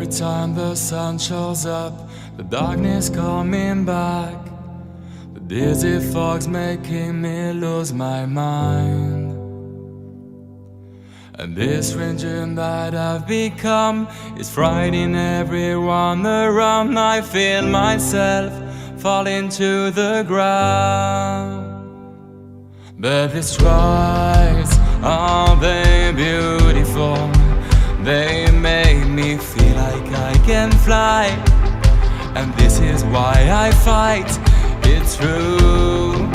Every time the sun shows up, the darkness coming back, the dizzy fog's making me lose my mind. And this region that I've become is frightening everyone around. I feel myself falling to the ground. But these skies, are they beautiful? They make me feel like I can fly. And this is why I fight, it's true.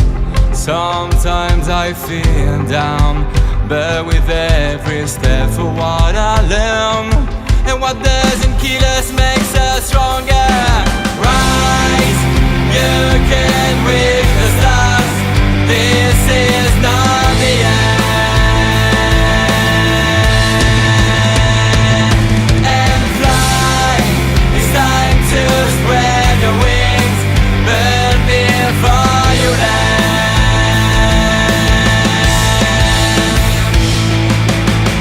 Sometimes I feel down, but with every step forward I learn. And what doesn't kill us makes us stronger. Rise, you can reach the stars. This is not the end. And fly, it's time to spread your wings, but before you land.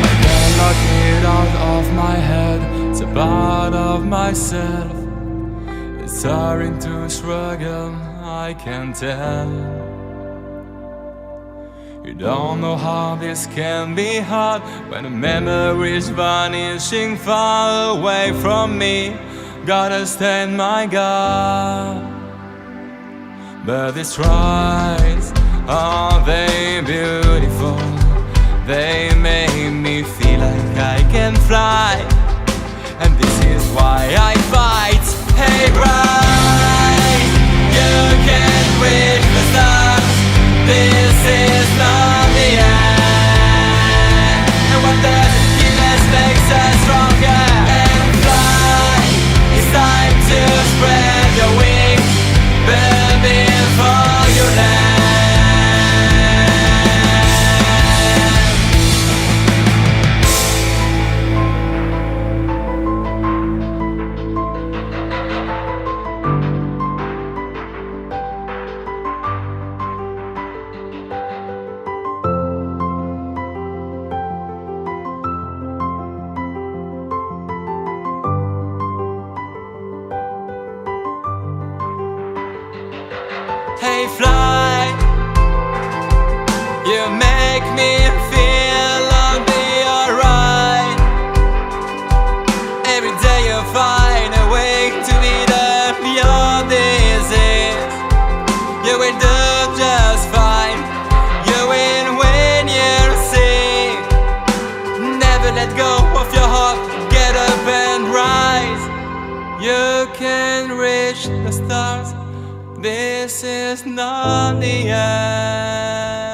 I cannot get out of my head, it's a part of myself. It's starting to struggle, I can tell. You don't know how this can be hard when a memory is vanishing far away from me. Gotta stand my guard. But these tries, are they beautiful? They make me feel like I can fly. And this is why I fight. Hey, rise, you can reach the stars. This is not the end. And what doesn't kill us makes us stronger. And fly, it's time to spread your wings, but before you land. Hey, fly, you make me feel I'll be alright. Every day you find a way to beat up your disease. You will do just fine. You win when you're sick. Never let go of your heart. Get up and rise. You can reach the stars. This is not the end.